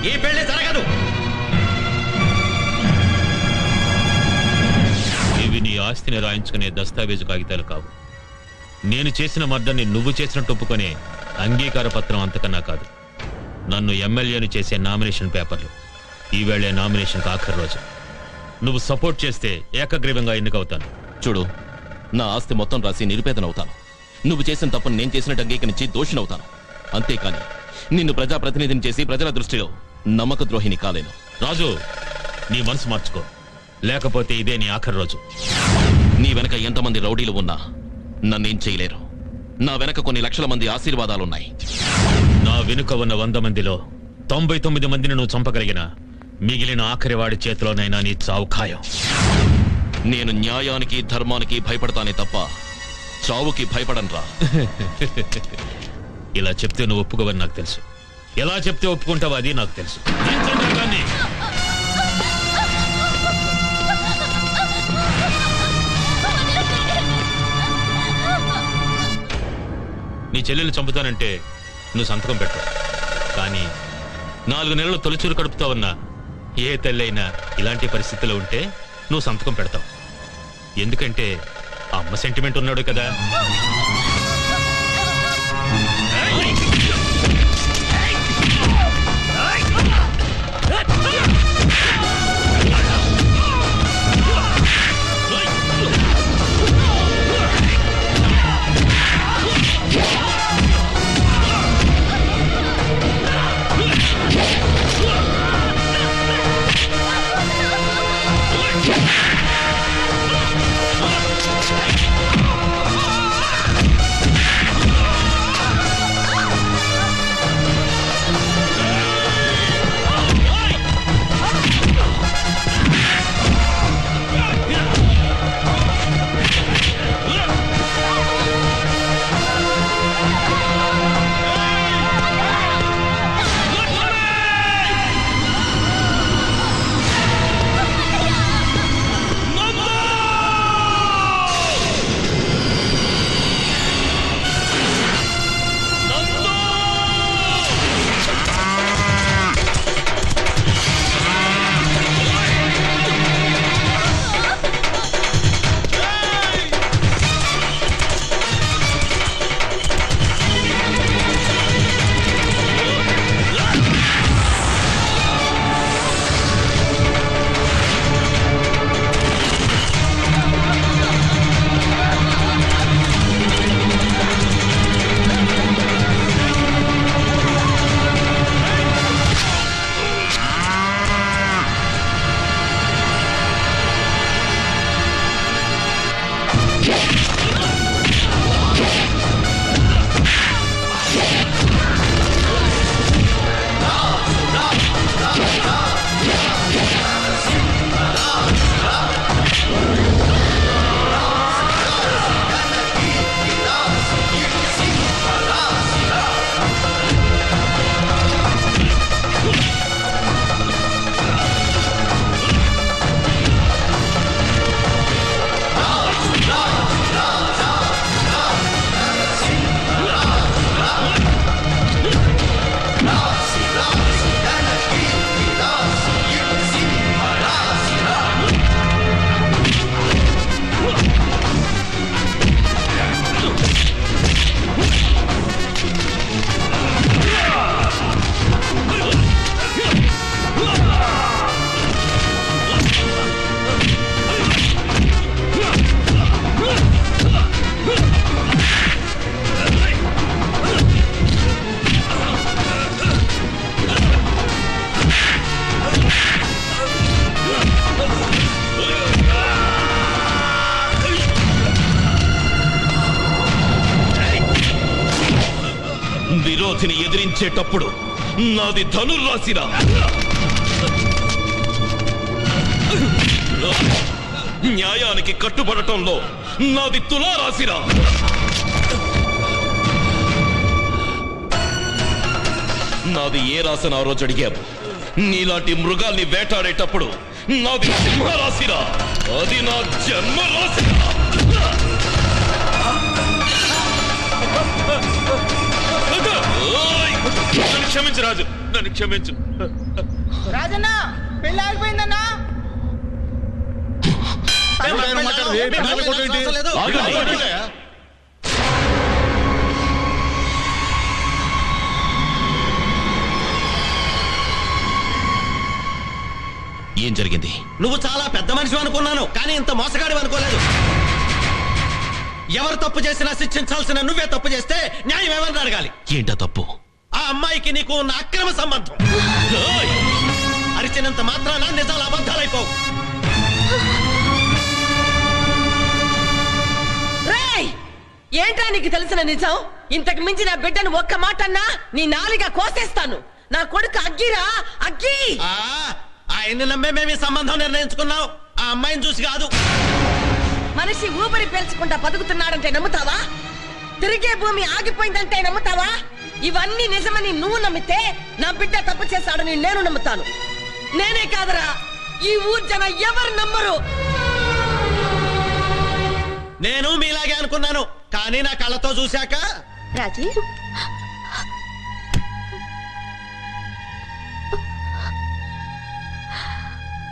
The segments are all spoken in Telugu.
ఈ పెళ్లి జరగదు. ఇవి నీ ఆస్తిని రాయించుకునే దస్తావేజు కాగితాలు కావు. నేను చేసిన మర్డర్ని నువ్వు చేసినట్టు ఒప్పుకునే అంగీకార పత్రం అంతకన్నా కాదు. నన్ను ఎమ్మెల్యేను చేసే నామినేషన్ పేపర్లు. ఈవేళ నామినేషన్కి ఆఖరి రోజు. నువ్వు సపోర్ట్ చేస్తే ఏకగ్రీవంగా ఎన్నికవుతాను. చూడు, నా ఆస్తి మొత్తం రాసి నిరుపేదనవుతాను. నువ్వు చేసిన తప్పును నేను చేసినట్టు అంగీకరించి దోషినవుతాను. అంతేకాని నిన్ను ప్రజాప్రతినిధిని చేసి ప్రజల దృష్టిలో నమ్మక ద్రోహిని కాలేను. రాజు, నీ మనసు మార్చుకో, లేకపోతే ఇదే నీ ఆఖరి రోజు. నీ వెనక ఎంతమంది రౌడీలు ఉన్నా నన్నేం చేయలేరు. నా వెనక కొన్ని లక్షల మంది ఆశీర్వాదాలున్నాయి. నా వెనుక ఉన్న 100 మందిలో 99 మందిని నువ్వు చంపగలిగిన మిగిలిన ఆఖరి వాడి చేతిలోనైనా నీ చావు ఖాయం. నేను న్యాయానికి ధర్మానికి భయపడతానే తప్ప చావుకి భయపడనరా. ఇలా చెప్తే నువ్వు ఒప్పుకోవని నాకు తెలుసు. ఎలా చెప్తే ఒప్పుకుంటావు అది నాకు తెలుసు. నీ చెల్లెలు చంపుతానంటే నువ్వు సంతకం పెట్టు. కానీ 4 నెలలు తొలిచూరు కడుపుతావన్నా ఏ తల్లైనా ఇలాంటి పరిస్థితిలో ఉంటే నువ్వు సంతకం పెడతావు. ఎందుకంటే అమ్మ సెంటిమెంట్ ఉన్నాడు కదా. విరోధిని ఎదిరించేటప్పుడు నాది ధనుర్రాశిరా. న్యాయానికి కట్టుబడటంలో నాది తులారాశిరా. నాది ఏ రాశని ఆ రోజు అడిగావు. నీలాంటి మృగాల్ని వేటాడేటప్పుడు నాది సింహరాశిరా. అది నా జన్మరాశిరా. క్షమించు రాజు, నన్ను క్షమించు. రాజన్న పెళ్ళి ఆగిపోయిందన్నా. ఏం జరిగింది? నువ్వు చాలా పెద్ద మనిషి అనుకున్నాను, కానీ ఇంత మోసగాడి అనుకోలేదు. ఎవరు తప్పు చేసినా శిక్షించాల్సిన నువ్వే తప్పు చేస్తే న్యాయం ఏమని అడగాలి. ఏంటా తప్పు? ఆ అమ్మాయికి నీకు ఉన్న అక్రమ సంబంధం. అరిచినంత మాత్రాన నిజాలు అబద్ధాలైపోవు. ఏంట్రా నీకు తెలిసిన నిజం? ఇంతకు మించి నా బిడ్డను ఒక్క మాట అన్నా నీ నాలిగా కోసేస్తాను. నా కొడుకు అగ్గిరా, అగ్గి. ఆయన్ని నమ్మే మేము ఈ సంబంధం నిర్ణయించుకున్నాం, ఆ అమ్మాయిని చూసి కాదు. మనిషి ఊపిరి పీల్చకుండా బతుకుతున్నాడంటే నమ్ముతావా? తిరిగే భూమి ఆగిపోయిందంటే నమ్ముతావా? ఇవన్నీ నిజమని నువ్వు నమ్మితే నా బిడ్డ తప్పు చేశాడని నేను నమ్ముతాను. నేనే కాదరా, ఈ ఊరు జన ఎవరు నమ్మరు. నేను మీలాగే అనుకున్నాను, కానీ నా కళ్ళతో చూశాక. రాజీ,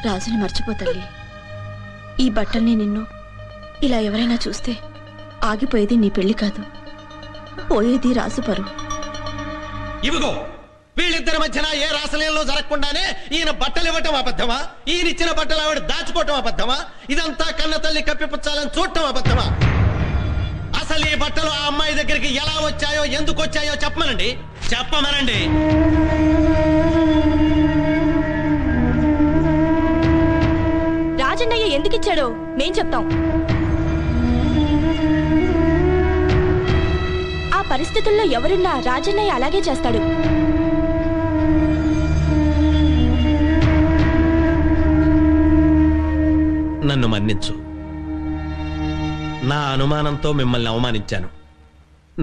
రాజుని మర్చిపోతల్లి. ఈ బట్టల్ని నిన్ను ఇలా ఎవరైనా చూస్తే ఆగిపోయేది నీ పెళ్లి కాదు, పోయేది రాజు పరువు. ఇవిగో వీళ్ళిద్దరి మధ్యన ఏ రాసలీలలో జరగకుండానే ఈయన బట్టలు ఇవ్వటం అబద్ధమా? ఈయన ఇచ్చిన బట్టలు ఆవిడ దాచుకోవటం అబద్ధమా? ఇదంతా కన్న తల్లి కప్పిపుచ్చాలని చూడటం అబద్ధమా? అసలు ఈ బట్టలు ఆ అమ్మాయి దగ్గరికి ఎలా వచ్చాయో, ఎందుకు వచ్చాయో చెప్పమనండి, చెప్పమనండి. రాజన్నయ్య ఎందుకు ఇచ్చాడో మేం చెప్తాం. ఆ పరిస్థితుల్లో ఎవరున్నా రాజన్నయ్య అలాగే చేస్తాడు. నన్ను మన్నించు, నా అనుమానంతో మిమ్మల్ని అవమానించాను,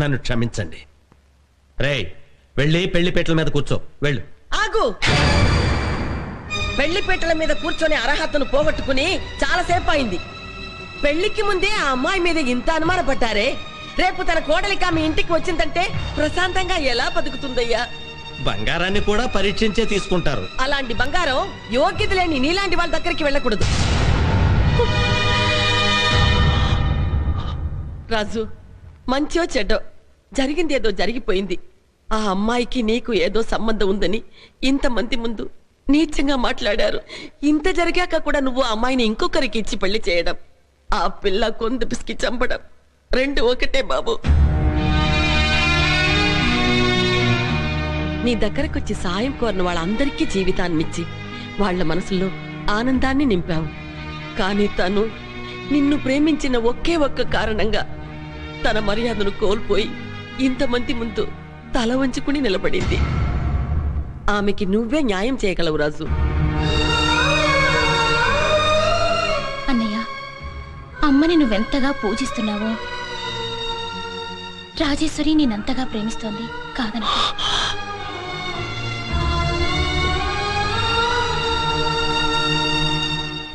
నన్ను క్షమించండి. రేయ్, వెళ్ళి పెళ్లిపేటల మీద కూర్చో, వెళ్ళు. ఆగు. పెళ్లిపేటల మీద కూర్చొని అర్హతను పోగొట్టుకుని చాలాసేపు అయింది. పెళ్లికి ముందే ఆ అమ్మాయి మీద ఇంత అనుమానపడ్డారే, రేపు తన కోడలికి ఆమె ఇంటికి వచ్చిందంటే ప్రశాంతంగా ఎలా బతుకుతుందయ్యా? బంగారాన్ని కూడా పరీక్షించే తీసుకుంటారు. అలాంటి బంగారం యోగ్యత లేని నీలాంటి వాళ్ళ దగ్గరికి వెళ్ళకూడదు. రాజు, మంచో చెడ్డో జరిగింది ఏదో జరిగిపోయింది. ఆ అమ్మాయికి నీకు ఏదో సంబంధం ఉందని ఇంతమంది ముందు నీచంగా మాట్లాడారు. ఇంత జరిగాక కూడా నువ్వు ఆ అమ్మాయిని ఇంకొకరికి ఇచ్చి పెళ్లి చేయడం, ఆ పిల్ల కొందు పిసికి చంపడం, రెండు ఒకటే బాబు. నీ దగ్గరకొచ్చి సాయం కోరిన వాళ్ళందరికీ జీవితాన్నిచ్చి వాళ్ల మనసులో ఆనందాన్ని నింపావు. కానీ తను నిన్ను ప్రేమించిన ఒకే ఒక్క కారణంగా తన మర్యాదను కోల్పోయి ఇంతమంది ముందు తల వంచుకుని నిలబడింది. ఆమెకి నువ్వే న్యాయం చేయగలవు రాజు. అన్నయ్య, అమ్మని నువ్వెంతగా పూజిస్తున్నావో రాజేశ్వరి నేనంతగా ప్రేమిస్తోంది కాదన.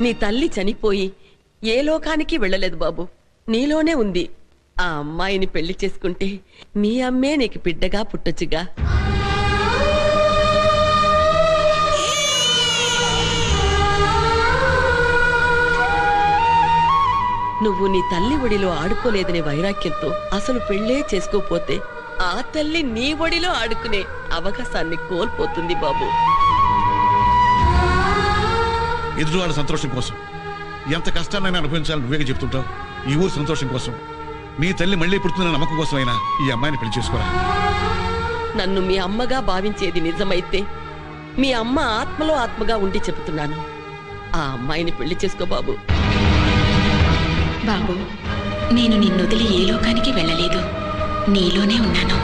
నీ తల్లి చనిపోయి ఏ లోకానికి వెళ్ళలేదు బాబు, నీలోనే ఉంది. ఆ అమ్మాయిని పెళ్లి చేసుకుంటే మీ అమ్మే నీకు బిడ్డగా పుట్టొచ్చుగా. నువ్వు నీ తల్లి ఒడిలో ఆడుకోలేదనే వైరాగ్యంతో అసలు పెళ్లే చేసుకోపోతే ఆ తల్లి నీ ఒడిలో ఆడుకునే అవకాశాన్ని కోల్పోతుంది బాబు. ఎదుటివాడి సంతోషం కోసం ఎంత కష్టాన్నైనా అనుభవించాలని నువ్వే చెప్తుంటావు. ఈ ఊరు సంతోషం కోసం, నీ తల్లి మళ్ళీ పుడుతున్న నమ్మకం కోసమైనా ఈ అమ్మాయిని పెళ్లి చేసుకోరా. నన్ను మీ అమ్మగా భావించేది నిజమైతే మీ అమ్మ ఆత్మలో ఆత్మగా ఉండి చెబుతున్నాను, ఆ అమ్మాయిని పెళ్లి చేసుకో బాబు. బాబు, నేను నిన్ను వదిలి ఏ లోకానికి వెళ్ళలేదు, నీలోనే ఉన్నాను.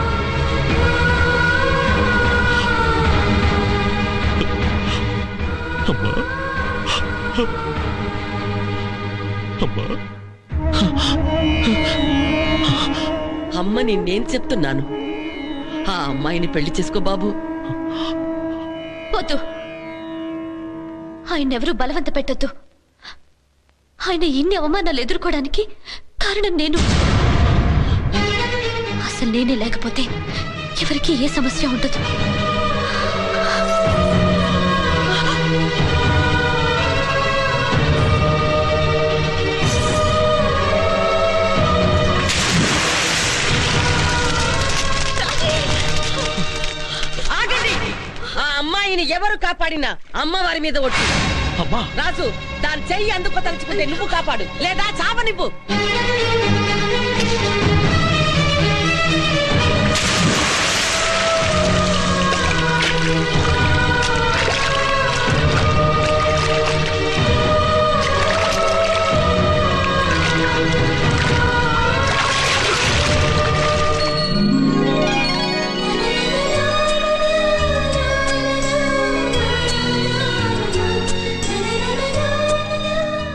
అమ్మ నిన్నేం చెప్తున్నాను, ఆ అమ్మాయిని పెళ్లి చేసుకో బాబు. వద్దు, ఆయన్నెవరూ బలవంత పెట్టొద్దు. ఆయన ఇన్ని అవమానాలు ఎదుర్కోవడానికి కారణం నేను. అసలు నేనే లేకపోతే ఎవరికి ఏ సమస్య ఉండదు. అమ్మాయిని ఎవరు కాపాడినా అమ్మవారి మీద ఒట్టు. అమ్మా రాజు దాని చెయ్యి అందుకో తలుచుకుంటే నువ్వు కాపాడు, లేదా చావనివ్వు.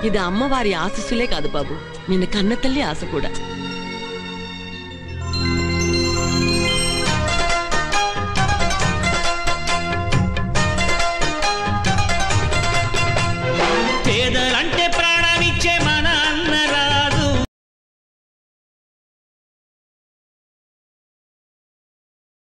ఇది అమ్మవారి ఆశీస్సులే కాదు బాబు, నిన్ను కన్న తల్లి ఆశ కూడా.